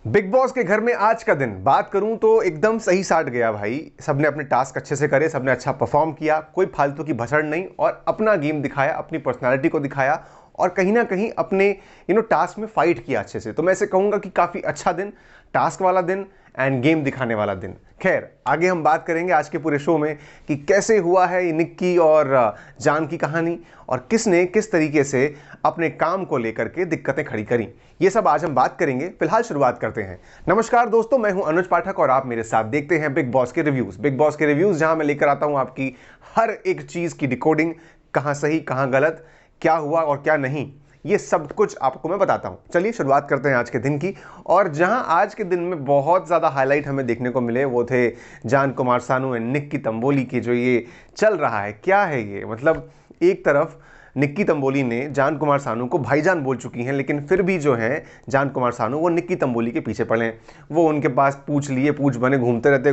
Big boss के घर में आज का दिन बात करूं तो एकदम सही साट गया भाई। सबने अपने टास्क अच्छे से करे, सबने अच्छा परफॉर्म किया, कोई फालतू की भसड़ नहीं और अपना गेम दिखाया, अपनी पर्सनालिटी को दिखाया और कहीं ना कहीं अपने टास्क में फाइट किया अच्छे से। तो मैं ऐसे कहूंगा कि काफ़ी अच्छा दिन, टास्क वाला दिन एंड गेम दिखाने वाला दिन। खैर, आगे हम बात करेंगे आज के पूरे शो में कि कैसे हुआ है ये निक्की और जान की कहानी और किसने किस तरीके से अपने काम को लेकर के दिक्कतें खड़ी करी। ये सब आज हम बात करेंगे। फिलहाल शुरुआत करते हैं। नमस्कार दोस्तों, मैं हूं अनुज पाठक और आप मेरे साथ देखते हैं बिग बॉस के रिव्यूज। बिग बॉस के रिव्यूज जहां मैं लेकर आता हूं आपकी हर एक चीज की डिकोडिंग, कहां सही कहां गलत, क्या हुआ और क्या नहीं, ये सब कुछ आपको मैं बताता हूं। चलिए शुरुआत करते हैं आज के दिन की। और जहां आज के दिन में बहुत ज्यादा हाईलाइट हमें देखने को मिले वो थे जान कुमार सानू एंड निक्की तंबोली की जो ये चल रहा है। क्या है ये, मतलब एक तरफ निक्की तंबोली ने जान कुमार सानू को भाईजान बोल चुकी हैं, लेकिन फिर भी जो है जान कुमार सानू वो निक्की तंबोली के पीछे पड़े हैं। वो उनके पास पूछ लिए पूछ बने घूमते रहते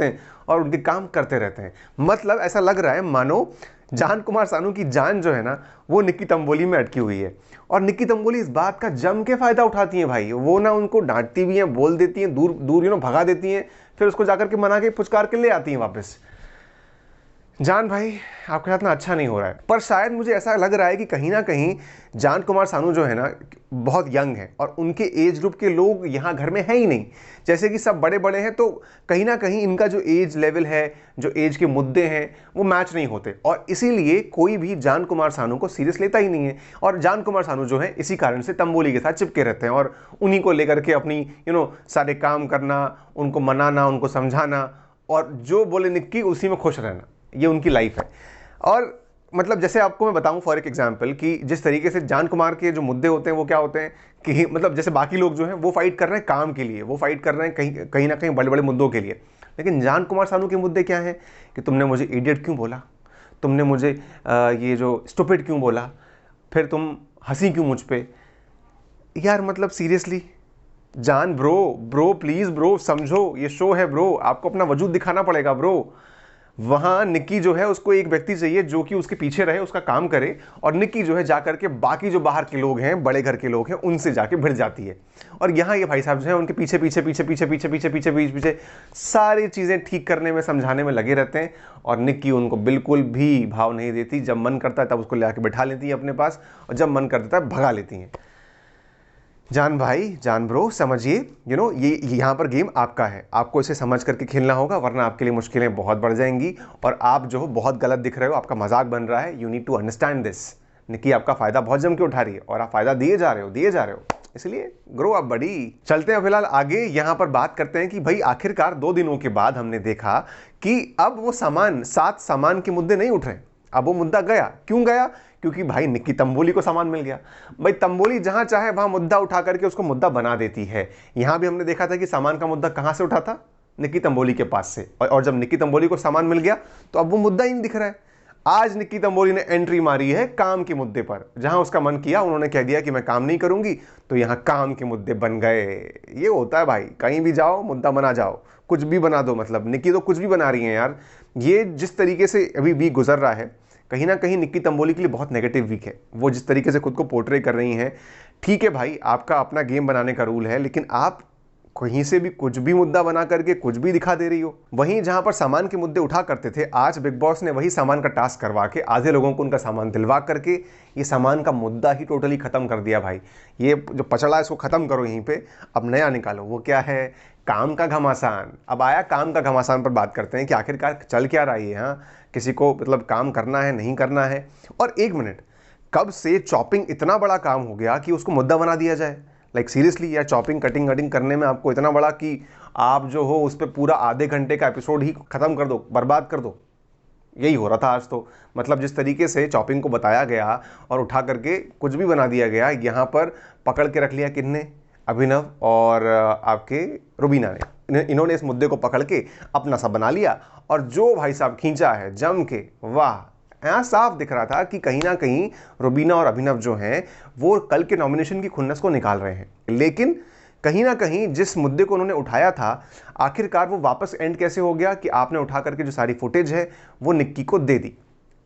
हैं और उनके काम करते रहते हैं। मतलब ऐसा लग रहा है मानो जान कुमार सानू की जान जो है ना वो निक्की तंबोली में अटकी हुई है। और निक्की तंबोली इस बात का जम के फायदा उठाती हैं भाई। वो ना उनको डांटती भी हैं, बोल देती हैं, दूर दूर भगा देती हैं, फिर उसको जाकर के मना के पुचकार के ले आती हैं वापस। जान भाई, आपके साथ ना अच्छा नहीं हो रहा है। पर शायद मुझे ऐसा लग रहा है कि कहीं ना कहीं जान कुमार सानू जो है ना बहुत यंग है और उनके एज ग्रुप के लोग यहाँ घर में है ही नहीं। जैसे कि सब बड़े बड़े हैं तो कहीं ना कहीं इनका जो एज लेवल है, जो एज के मुद्दे हैं वो मैच नहीं होते और इसीलिए कोई भी जान कुमार सानू को सीरियस लेता ही नहीं है। और जान कुमार सानू जो है इसी कारण से तंबोली के साथ चिपके रहते हैं और उन्हीं को लेकर के अपनी सारे काम करना, उनको मनाना, उनको समझाना और जो बोले निक्की उसी में खुश रहना, ये उनकी लाइफ है। और मतलब जैसे आपको मैं बताऊं फॉर एक एग्जांपल कि जिस तरीके से जान कुमार के जो मुद्दे होते हैं वो क्या होते हैं कि मतलब जैसे बाकी लोग जो हैं वो फाइट कर रहे हैं काम के लिए, वो फाइट कर रहे हैं कहीं कहीं ना कहीं बड़े बड़े मुद्दों के लिए, लेकिन जान कुमार सानू के मुद्दे क्या हैं कि तुमने मुझे इडियट क्यों बोला, तुमने मुझे ये जो स्टूपिड क्यों बोला, फिर तुम हंसी क्यों मुझ पे। यार मतलब सीरियसली जान, ब्रो प्लीज ब्रो, समझो ये शो है ब्रो, आपको अपना वजूद दिखाना पड़ेगा ब्रो। वहां निक्की जो है उसको एक व्यक्ति चाहिए जो कि उसके पीछे रहे, उसका काम करे, और निक्की जो है जाकर के बाकी जो बाहर के लोग हैं, बड़े घर के लोग हैं, उनसे जाके भिड़ जाती है। और यहाँ ये भाई साहब जो है उनके पीछे पीछे पीछे पीछे पीछे पीछे पीछे पीछे पीछे सारी चीजें ठीक करने में, समझाने में लगे रहते हैं और निक्की उनको बिल्कुल भी भाव नहीं देती। जब मन करता है तब उसको ले आके बैठा लेती है अपने पास और जब मन कर देता है भगा लेती हैं। जान भाई, जान ब्रो, समझिए ये यहाँ पर गेम आपका है, आपको इसे समझ करके खेलना होगा वरना आपके लिए मुश्किलें बहुत बढ़ जाएंगी और आप जो हो बहुत गलत दिख रहे हो, आपका मजाक बन रहा है। You need to understand this. Nikki आपका फायदा बहुत जम के उठा रही है और आप फायदा दिए जा रहे हो, इसलिए ग्रो अप बड़ी। चलते हैं फिलहाल आगे। यहाँ पर बात करते हैं कि भाई आखिरकार 2 दिनों के बाद हमने देखा कि अब वो सात सामान के मुद्दे नहीं उठ रहे। अब वो मुद्दा गया। क्यों गया? क्योंकि भाई निक्की तंबोली को सामान मिल गया। भाई तंबोली जहां चाहे वहां मुद्दा उठा करके उसको मुद्दा बना देती है। यहां भी हमने देखा था कि सामान का मुद्दा कहां से उठा था, निक्की तंबोली के पास से, और जब निक्की तंबोली को सामान मिल गया तो अब वो मुद्दा ही नहीं दिख रहा है। आज निक्की तंबोली ने एंट्री मारी है काम के मुद्दे पर। जहां उसका मन किया उन्होंने कह दिया कि मैं काम नहीं करूंगी, तो यहां काम के मुद्दे बन गए। ये होता है भाई, कहीं भी जाओ मुद्दा बना जाओ, कुछ भी बना दो। मतलब निक्की तो कुछ भी बना रही है यार। ये जिस तरीके से अभी वीक गुजर रहा है, कहीं ना कहीं निक्की तंबोली के लिए बहुत नेगेटिव वीक है। वो जिस तरीके से खुद को पोर्ट्रे कर रही हैं, ठीक है भाई, आपका अपना गेम बनाने का रूल है, लेकिन आप कहीं से भी कुछ भी मुद्दा बना करके कुछ भी दिखा दे रही हो। वहीं जहां पर सामान के मुद्दे उठा करते थे, आज बिग बॉस ने वही सामान का टास्क करवा के आधे लोगों को उनका सामान दिलवा करके ये सामान का मुद्दा ही टोटली खत्म कर दिया भाई। ये जो पचड़ा है इसको खत्म करो यहीं पे, अब नया निकालो। वो क्या है? काम का घमासान। अब आया काम का घमासान पर बात करते हैं कि आखिरकार चल क्या रहा है। हाँ, किसी को मतलब काम करना है, नहीं करना है। और एक मिनट, कब से चॉपिंग इतना बड़ा काम हो गया कि उसको मुद्दा बना दिया जाए? लाइक सीरियसली यार, चॉपिंग कटिंग कटिंग करने में आपको इतना बड़ा कि आप जो हो उस पर पूरा आधे घंटे का एपिसोड ही खत्म कर दो, बर्बाद कर दो। यही हो रहा था आज तो। मतलब जिस तरीके से चॉपिंग को बताया गया और उठा करके कुछ भी बना दिया गया। यहाँ पर पकड़ के रख लिया किसने? अभिनव और आपके रुबीना ने। इन्होंने इस मुद्दे को पकड़ के अपना सा बना लिया और जो भाई साहब खींचा है जम के, वाह। यहाँ साफ दिख रहा था कि कहीं ना कहीं रुबीना और अभिनव जो हैं वो कल के नॉमिनेशन की खुन्नस को निकाल रहे हैं, लेकिन कहीं ना कहीं जिस मुद्दे को उन्होंने उठाया था, आखिरकार वो वापस एंड कैसे हो गया कि आपने उठा करके जो सारी फुटेज है वो निक्की को दे दी।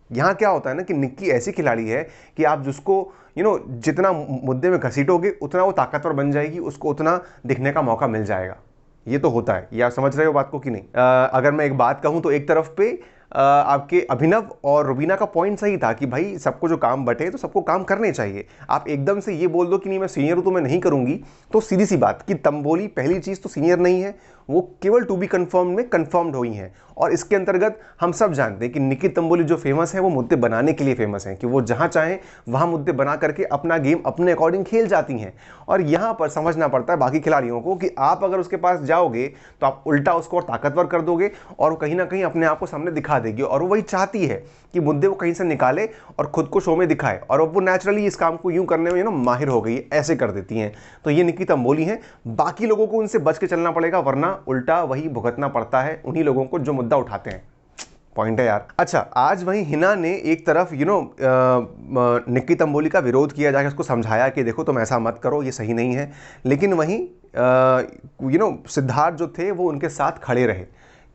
यहाँ क्या होता है ना कि निक्की ऐसी खिलाड़ी है कि आप जिसको जितना मुद्दे में घसीटोगे उतना वो ताकतवर बन जाएगी, उसको उतना दिखने का मौका मिल जाएगा। ये तो होता है, ये आप समझ रहे हो बात को कि नहीं? अगर मैं एक बात कहूँ तो एक तरफ पे आपके अभिनव और रुबीना का पॉइंट सही था कि भाई सबको जो काम बटे तो सबको काम करने चाहिए। आप एकदम से ये बोल दो कि नहीं मैं सीनियर हूं तो मैं नहीं करूंगी, तो सीधी सी बात कि तंबोली पहली चीज तो सीनियर नहीं है, वो केवल टू बी कंफर्म में कंफर्म्ड हुई हैं। और इसके अंतर्गत हम सब जानते हैं कि निकी तंबोली जो फेमस है वो मुद्दे बनाने के लिए फेमस हैं, कि वो जहां चाहें वहां मुद्दे बना करके अपना गेम अपने अकॉर्डिंग खेल जाती हैं। और यहां पर समझना पड़ता है बाकी खिलाड़ियों को कि आप अगर उसके पास जाओगे तो आप उल्टा उसको और ताकतवर कर दोगे और वो कहीं ना कहीं अपने आप को सामने दिखा देगी। और वो वही चाहती है कि मुद्दे वो कहीं से निकाले और खुद को शो में दिखाए, और वो नेचुरली इस काम को यूं करने में माहिर हो गई है, ऐसे कर देती हैं। तो ये निकी तंबोली हैं, बाकी लोगों को उनसे बच के चलना पड़ेगा, वरना उल्टा वही भुगतना पड़ता है उन्हीं लोगों को जो मुद्दा उठाते हैं। पॉइंट है यार। अच्छा, आज वहीं हिना ने एक तरफ निक्की तंबोली का विरोध किया, जाके उसको समझाया कि देखो तुम ऐसा मत करो, ये सही नहीं है। लेकिन वहीं सिद्धार्थ जो थे वो उनके साथ खड़े रहे।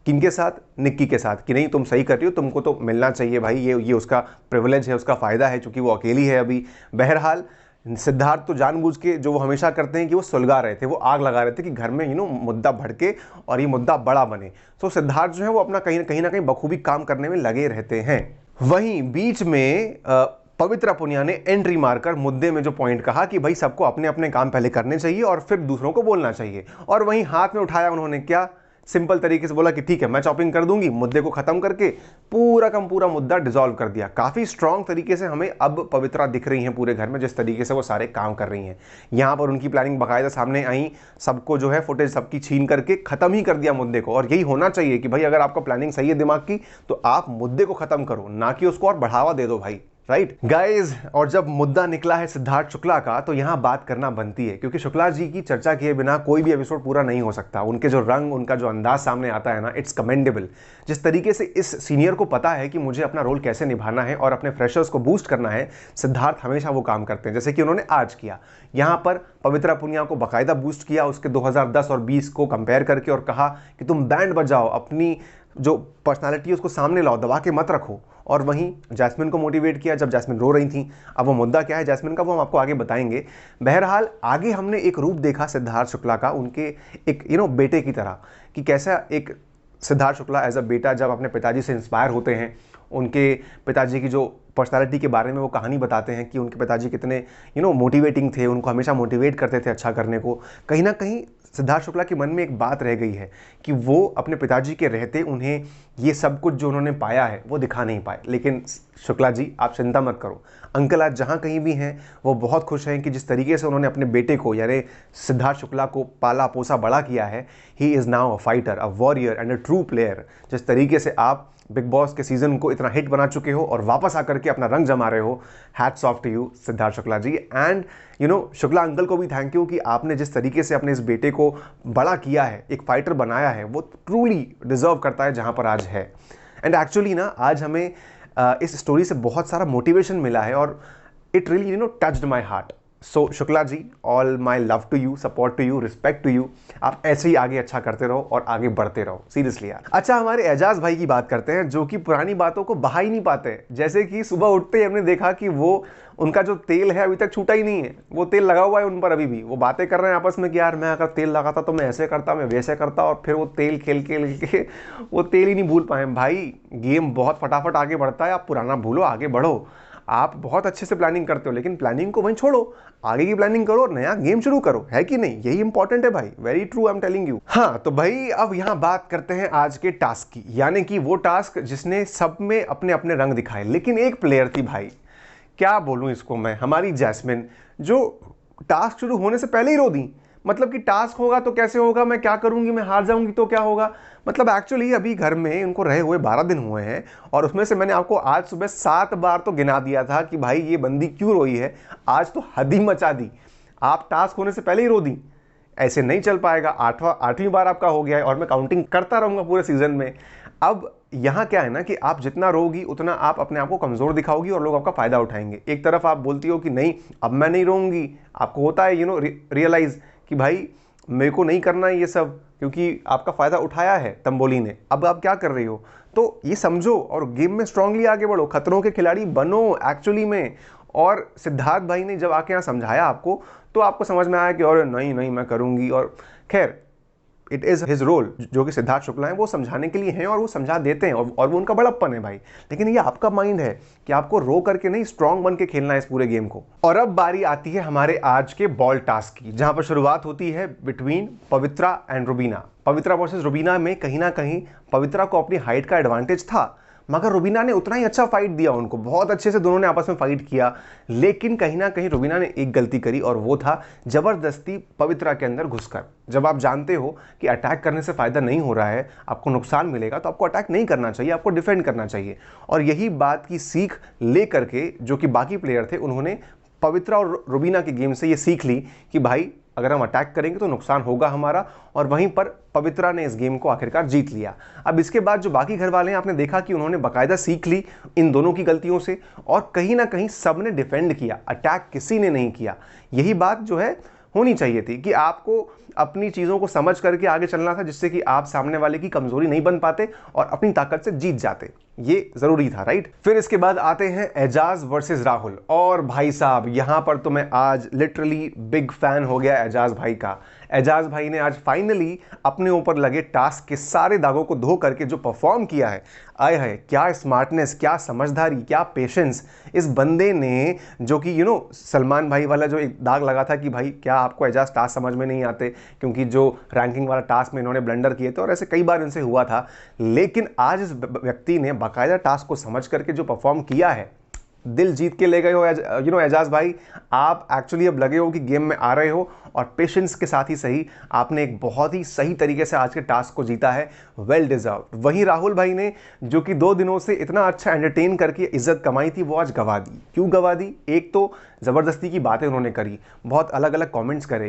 किनके साथ? निक्की के साथ, कि नहीं तुम सही कर रही हो, तुमको तो मिलना चाहिए भाई, ये उसका प्रिविलेज है, उसका फ़ायदा है, क्योंकि वो अकेली है अभी। बहरहाल सिद्धार्थ तो जानबूझ के जो वो हमेशा करते हैं कि वो सुलगा रहे थे, वो आग लगा रहे थे कि घर में मुद्दा भड़के और ये मुद्दा बड़ा बने। तो सिद्धार्थ जो है वो अपना कहीं ना कहीं बखूबी काम करने में लगे रहते हैं। वहीं बीच में पवित्रा पुनिया ने एंट्री मारकर मुद्दे में जो पॉइंट कहा कि भाई सबको अपने अपने काम पहले करने चाहिए और फिर दूसरों को बोलना चाहिए। और वहीं हाथ में उठाया उन्होंने क्या, सिंपल तरीके से बोला कि ठीक है मैं चॉपिंग कर दूंगी, मुद्दे को खत्म करके पूरा का पूरा मुद्दा डिसॉल्व कर दिया। काफी स्ट्रांग तरीके से हमें अब पवित्रा दिख रही हैं पूरे घर में, जिस तरीके से वो सारे काम कर रही हैं। यहां पर उनकी प्लानिंग बाकायदा सामने आई, सबको जो है फुटेज सबकी छीन करके खत्म ही कर दिया मुद्दे को। और यही होना चाहिए कि भाई अगर आपका प्लानिंग सही है दिमाग की तो आप मुद्दे को खत्म करो, ना कि उसको और बढ़ावा दे दो भाई। राइट गाइज, और जब मुद्दा निकला है सिद्धार्थ शुक्ला का तो यहां बात करना बनती है, क्योंकि शुक्ला जी की चर्चा किए बिना कोई भी एपिसोड पूरा नहीं हो सकता। उनके जो रंग, उनका जो अंदाज सामने आता है ना, इट्स कमेंडेबल। जिस तरीके से इस सीनियर को पता है कि मुझे अपना रोल कैसे निभाना है और अपने फ्रेशर्स को बूस्ट करना है, सिद्धार्थ हमेशा वो काम करते हैं, जैसे कि उन्होंने आज किया। यहां पर पवित्रा पुनिया को बाकायदा बूस्ट किया उसके 2010 और 20 को कंपेयर करके, और कहा कि तुम बैंड बजाओ, अपनी जो पर्सनालिटी है उसको सामने लाओ, दबा के मत रखो। और वहीं जैस्मिन को मोटिवेट किया जब जैस्मिन रो रही थी। अब वो मुद्दा क्या है जैस्मिन का वो हम आपको आगे बताएंगे। बहरहाल आगे हमने एक रूप देखा सिद्धार्थ शुक्ला का, उनके एक बेटे की तरह, कि कैसा एक सिद्धार्थ शुक्ला एज अ बेटा जब अपने पिताजी से इंस्पायर होते हैं, उनके पिताजी की जो पर्सनालिटी के बारे में वो कहानी बताते हैं कि उनके पिताजी कितने मोटिवेटिंग थे, उनको हमेशा मोटिवेट करते थे अच्छा करने को। कहीं ना कहीं सिद्धार्थ शुक्ला के मन में एक बात रह गई है कि वो अपने पिताजी के रहते उन्हें ये सब कुछ जो उन्होंने पाया है वो दिखा नहीं पाए। लेकिन शुक्ला जी आप चिंता मत करो, अंकल आज जहाँ कहीं भी हैं वो बहुत खुश हैं कि जिस तरीके से उन्होंने अपने बेटे को यानी सिद्धार्थ शुक्ला को पाला पोसा बड़ा किया है। He is now a fighter, a warrior and a true player. जिस तरीके से आप बिग बॉस के सीजन को इतना हिट बना चुके हो और वापस आकर के अपना रंग जमा रहे हो, hats off to you Siddharth Shukla ji. And Shukla uncle को भी थैंक यू कि आपने जिस तरीके से अपने इस बेटे को बड़ा किया है, एक फाइटर बनाया है, वो ट्रूली डिजर्व करता है जहां पर आज है। एंड एक्चुअली ना आज हमें इस स्टोरी से बहुत सारा मोटिवेशन मिला है और it really touched my heart. So Shukla ji, all my love to you, support to you, respect to you. आप ऐसे ही आगे अच्छा करते रहो और आगे बढ़ते रहो, सीरियसली यार। अच्छा, हमारे एजाज भाई की बात करते हैं जो कि पुरानी बातों को बहा ही नहीं पाते। जैसे कि सुबह उठते ही हमने देखा कि वो उनका जो तेल है अभी तक छूटा ही नहीं है, वो तेल लगा हुआ है उन पर अभी भी। वो बातें कर रहे हैं आपस में कि यार मैं अगर तेल लगाता तो मैं ऐसे करता, मैं वैसे करता, और फिर वो तेल खेल के वो तेल ही नहीं भूल पाए। भाई गेम बहुत फटाफट आगे बढ़ता है, आप पुराना भूलो, आगे बढ़ो। आप बहुत अच्छे से प्लानिंग करते हो लेकिन प्लानिंग को वहीं छोड़ो, आगे की प्लानिंग करो और नया गेम शुरू करो, है कि नहीं? यही इंपॉर्टेंट है भाई, very true, I am telling you. हाँ तो भाई अब यहाँ बात करते हैं आज के टास्क की, यानी कि वो टास्क जिसने सब में अपने अपने रंग दिखाए। लेकिन एक प्लेयर थी भाई, क्या बोलूं इसको मैं, हमारी जैस्मिन, जो टास्क शुरू होने से पहले ही रो दी। मतलब कि टास्क होगा तो कैसे होगा, मैं क्या करूंगी, मैं हार जाऊंगी तो क्या होगा। मतलब एक्चुअली अभी घर में उनको रहे हुए 12 दिन हुए हैं और उसमें से मैंने आपको आज सुबह 7 बार तो गिना दिया था कि भाई ये बंदी क्यों रोई है। आज तो हद ही मचा दी, आप टास्क होने से पहले ही रो दी। ऐसे नहीं चल पाएगा। आठवीं बार आपका हो गया है और मैं काउंटिंग करता रहूंगा पूरे सीजन में। अब यहाँ क्या है ना कि आप जितना रोगी उतना आप अपने आप को कमजोर दिखाओगी और लोग आपका फायदा उठाएंगे। एक तरफ आप बोलती हो कि नहीं अब मैं नहीं रोऊंगी, आपको होता है रियलाइज कि भाई मेरे को नहीं करना है ये सब, क्योंकि आपका फ़ायदा उठाया है तंबोली ने, अब आप क्या कर रही हो। तो ये समझो और गेम में स्ट्रांगली आगे बढ़ो, खतरों के खिलाड़ी बनो एक्चुअली में। और सिद्धार्थ भाई ने जब आके यहाँ समझाया आपको, तो आपको समझ में आया कि और नहीं नहीं मैं करूँगी। और खैर, इट इज़ हिज रोल, जो कि सिद्धार्थ शुक्ला हैं वो समझाने के लिए हैं और वो समझा देते हैं, और वो उनका बड़प्पन है भाई। लेकिन ये आपका माइंड है कि आपको रो करके नहीं, स्ट्रांग बन के खेलना है इस पूरे गेम को। और अब बारी आती है हमारे आज के बॉल टास्क की, जहां पर शुरुआत होती है between Pavitra and Rubina. Pavitra versus Rubina में कहीं ना कहीं पवित्रा को अपनी हाइट का एडवांटेज था, मगर रुबीना ने उतना ही अच्छा फाइट दिया उनको, बहुत अच्छे से दोनों ने आपस में फाइट किया। लेकिन कहीं ना कहीं रुबीना ने एक गलती करी, और वो था जबरदस्ती पवित्रा के अंदर घुसकर। जब आप जानते हो कि अटैक करने से फायदा नहीं हो रहा है, आपको नुकसान मिलेगा, तो आपको अटैक नहीं करना चाहिए, आपको डिफेंड करना चाहिए। और यही बात की सीख ले करके जो कि बाकी प्लेयर थे, उन्होंने पवित्रा और रुबीना की गेम से ये सीख ली कि भाई अगर हम अटैक करेंगे तो नुकसान होगा हमारा। और वहीं पर पवित्रा ने इस गेम को आखिरकार जीत लिया। अब इसके बाद जो बाकी घर वाले हैं, आपने देखा कि उन्होंने बाकायदा सीख ली इन दोनों की गलतियों से, और कहीं ना कहीं सबने डिफेंड किया, अटैक किसी ने नहीं किया। यही बात जो है होनी चाहिए थी कि आपको अपनी चीज़ों को समझ करके आगे चलना था, जिससे कि आप सामने वाले की कमजोरी नहीं बन पाते और अपनी ताकत से जीत जाते। ये जरूरी था, राइट। फिर इसके बाद आते हैं एजाज वर्सेस राहुल। और भाई साहब, यहां पर तो मैं आज लिटरली बिग फैन हो गया एजाज भाई का। एजाज भाई ने आज फाइनली अपने ऊपर लगे टास्क के सारे दागों को धो करके जो परफॉर्म किया है, आए है क्या स्मार्टनेस, क्या समझदारी, क्या पेशेंस इस बंदे ने। जो कि सलमान भाई वाला जो एक दाग लगा था कि भाई क्या आपको एजाज टास्क समझ में नहीं आते, क्योंकि जो रैंकिंग वाला टास्क में इन्होंने ब्लंडर किए थे, और ऐसे कई बार इनसे हुआ था। लेकिन आज इस व्यक्ति ने बाकायदा टास्क को समझ करके जो परफॉर्म किया है, दिल जीत के ले गए हो एजाज भाई। आप एक्चुअली अब लगे हो कि गेम में आ रहे हो, और पेशेंस के साथ ही सही आपने एक बहुत ही सही तरीके से आज के टास्क को जीता है, वेल डिजर्व। वहीं राहुल भाई ने, जो कि 2 दिनों से इतना अच्छा एंटरटेन करके इज्जत कमाई थी, वो आज गवा दी। क्यों गवा दी? एक तो ज़बरदस्ती की बातें उन्होंने करी, बहुत अलग अलग कमेंट्स करे,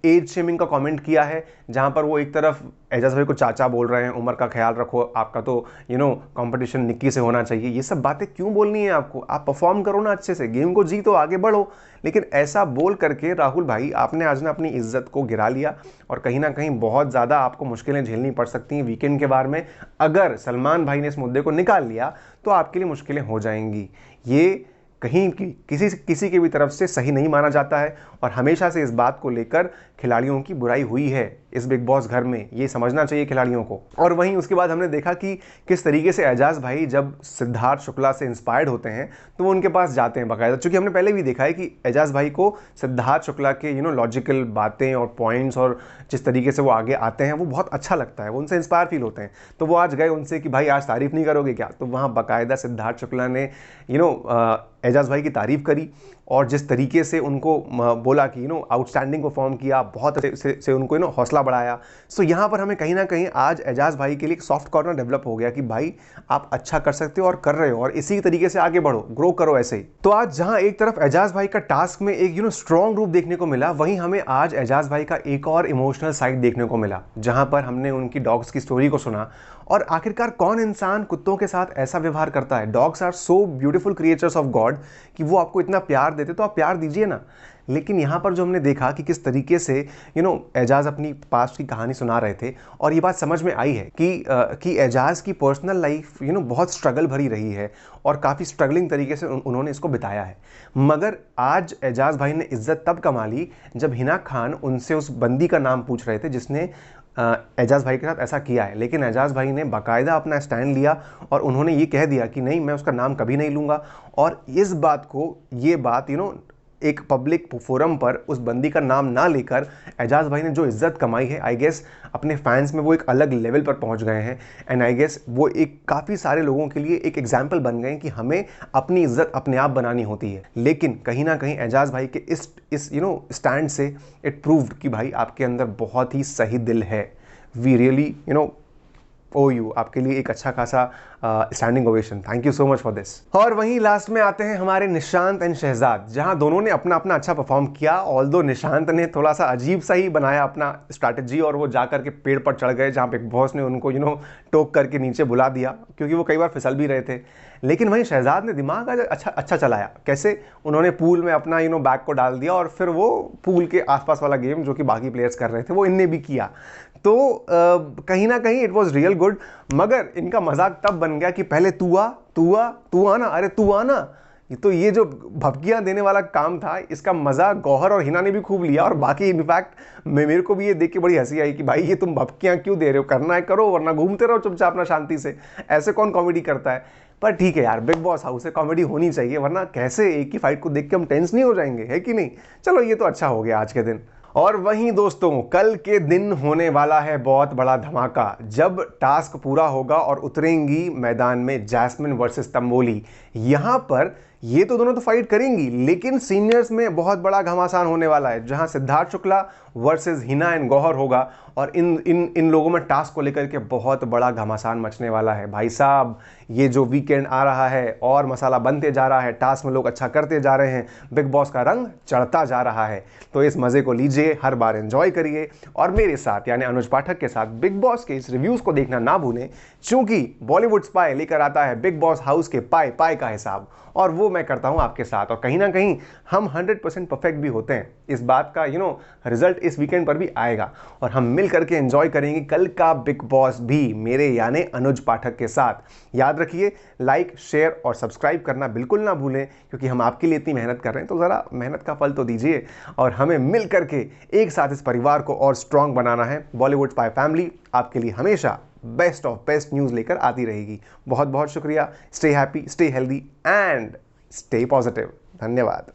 एज शेमिंग का कमेंट किया है, जहां पर वो एक तरफ एजाज भाई को चाचा बोल रहे हैं, उम्र का ख्याल रखो, आपका तो कंपटीशन निक्की से होना चाहिए। ये सब बातें क्यों बोलनी है आपको? आप परफॉर्म करो ना अच्छे से, गेम को जीतो, आगे बढ़ो। लेकिन ऐसा बोल करके राहुल भाई, आपने आज ना अपनी इज्जत को गिरा लिया, और कहीं ना कहीं बहुत ज़्यादा आपको मुश्किलें झेलनी पड़ सकती हैं वीकेंड के बारे में। अगर सलमान भाई ने इस मुद्दे को निकाल लिया तो आपके लिए मुश्किलें हो जाएंगी। ये कहीं की किसी की भी तरफ से सही नहीं माना जाता है, और हमेशा से इस बात को लेकर खिलाड़ियों की बुराई हुई है इस बिग बॉस घर में, ये समझना चाहिए खिलाड़ियों को। और वहीं उसके बाद हमने देखा कि किस तरीके से एजाज भाई जब सिद्धार्थ शुक्ला से इंस्पायर्ड होते हैं तो वो उनके पास जाते हैं बाकायदा, क्योंकि हमने पहले भी देखा है कि एजाज भाई को सिद्धार्थ शुक्ला के लॉजिकल बातें और पॉइंट्स और जिस तरीके से वो आगे आते हैं वो बहुत अच्छा लगता है, वो उनसे इंस्पायर फील होते हैं। तो वो आज गए उनसे कि भाई आज तारीफ नहीं करोगे क्या? तो वहाँ बाकायदा सिद्धार्थ शुक्ला ने एजाज भाई की तारीफ करी, और जिस तरीके से उनको बोला कि आउटस्टैंडिंग परफॉर्म किया, बहुत से उनको हौसला बढ़ाया। सो यहाँ पर हमें कहीं ना कहीं आज एजाज भाई के लिए एक सॉफ्ट कॉर्नर डेवलप हो गया कि भाई आप अच्छा कर सकते हो और कर रहे हो, और इसी तरीके से आगे बढ़ो, ग्रो करो ऐसे ही। तो आज जहाँ एक तरफ एजाज भाई का टास्क में एक स्ट्रॉन्ग रूप देखने को मिला, वहीं हमें आज एजाज भाई का एक और इमोशनल साइड देखने को मिला, जहाँ पर हमने उनकी डॉग्स की स्टोरी को सुना। और आखिरकार कौन इंसान कुत्तों के साथ ऐसा व्यवहार करता है? Dogs are so beautiful creatures of God कि वो आपको इतना प्यार देते, तो आप प्यार दीजिए ना। लेकिन यहाँ पर जो हमने देखा कि किस तरीके से एजाज अपनी पास्ट की कहानी सुना रहे थे, और ये बात समझ में आई है कि एजाज की पर्सनल लाइफ बहुत स्ट्रगल भरी रही है, और काफ़ी स्ट्रगलिंग तरीके से उन्होंने इसको बिताया है। मगर आज एजाज भाई ने इज्जत तब कमा ली जब हिना खान उनसे उस बंदी का नाम पूछ रहे थे जिसने एजाज भाई के साथ ऐसा किया है। लेकिन एजाज भाई ने बाकायदा अपना स्टैंड लिया, और उन्होंने ये कह दिया कि नहीं, मैं उसका नाम कभी नहीं लूँगा। और इस बात को, ये बात एक पब्लिक फोरम पर उस बंदी का नाम ना लेकर एजाज भाई ने जो इज्जत कमाई है, आई गेस अपने फैंस में वो एक अलग लेवल पर पहुंच गए हैं। एंड आई गेस वो एक काफ़ी सारे लोगों के लिए एक एग्जाम्पल बन गए कि हमें अपनी इज्जत अपने आप बनानी होती है। लेकिन कहीं ना कहीं एजाज भाई के इस स्टैंड से इट प्रूव्ड कि भाई आपके अंदर बहुत ही सही दिल है। वी रियली ओ यू, आपके लिए एक अच्छा खासा standing ovation, thank you so much for this. और वहीं लास्ट में आते हैं हमारे निशांत एंड शहजाद, जहां दोनों ने अपना अपना अच्छा परफॉर्म किया। ऑल्दो निशांत ने थोड़ा सा अजीब सा ही बनाया अपना स्ट्रैटेजी, और वो जा करके पेड़ पर चढ़ गए, जहां बिग बॉस ने उनको टोक करके नीचे बुला दिया, क्योंकि वो कई बार फिसल भी रहे थे। लेकिन वहीं शहजाद ने दिमाग अच्छा चलाया। कैसे? उन्होंने पूल में अपना बैग को डाल दिया, और फिर वो पूल के आसपास वाला गेम जो कि बाकी प्लेयर्स कर रहे थे वो इनने भी किया। तो कहीं ना कहीं इट वॉज रियल गुड। मगर इनका मजाक तब बन गया कि पहले तू आ तू आ तू आना, अरे तू आना। तो ये जो भपकियां देने वाला काम था, इसका मजा गौहर और हिना ने भी खूब लिया। और बाकी इनफैक्ट मेरे को भी ये देख के बड़ी हंसी आई कि भाई ये तुम भपकियां क्यों दे रहे हो, करना है करो वरना घूमते रहो चुपचाप अपना शांति से। ऐसे कौन कॉमेडी करता है। पर ठीक है यार, बिग बॉस हाउस से कॉमेडी होनी चाहिए, वरना कैसे एक ही फाइट को देख के हम टेंस नहीं हो जाएंगे, है कि नहीं। चलो ये तो अच्छा हो गया आज के दिन। और वहीं दोस्तों, कल के दिन होने वाला है बहुत बड़ा धमाका, जब टास्क पूरा होगा और उतरेंगी मैदान में जैस्मिन वर्सेस तंबोली। यहां पर ये तो दोनों तो फाइट करेंगी, लेकिन सीनियर्स में बहुत बड़ा घमासान होने वाला है, जहां सिद्धार्थ शुक्ला वर्सेस हिना एंड गौहर होगा। और इन लोगों में टास्क को लेकर के बहुत बड़ा घमासान मचने वाला है। भाई साहब, ये जो वीकेंड आ रहा है और मसाला बनते जा रहा है, टास्क में लोग अच्छा करते जा रहे हैं, बिग बॉस का रंग चढ़ता जा रहा है। तो इस मजे को लीजिए, हर बार एंजॉय करिए और मेरे साथ यानी अनुज पाठक के साथ बिग बॉस के इस रिव्यूज को देखना ना भूलें, क्योंकि बॉलीवुड स्पाई लेकर आता है बिग बॉस हाउस के पाई पाई का हिसाब, और वो मैं करता हूं आपके साथ। और कहीं ना कहीं हम 100% परफेक्ट भी होते हैं। इस बात का रिजल्ट इस वीकेंड पर भी आएगा और हम मिल करके एंजॉय करेंगे कल का बिग बॉस भी, मेरे यानी अनुज पाठक के साथ। याद रखिए, लाइक शेयर और सब्सक्राइब करना बिल्कुल ना भूलें, क्योंकि हम आपके लिए इतनी मेहनत कर रहे हैं, तो ज़रा मेहनत का फल तो दीजिए। और हमें मिल करके एक साथ इस परिवार को और स्ट्रांग बनाना है। बॉलीवुड स्पाई फैमिली आपके लिए हमेशा बेस्ट ऑफ बेस्ट न्यूज़ लेकर आती रहेगी। बहुत बहुत शुक्रिया। Stay happy, stay healthy and stay positive. धन्यवाद।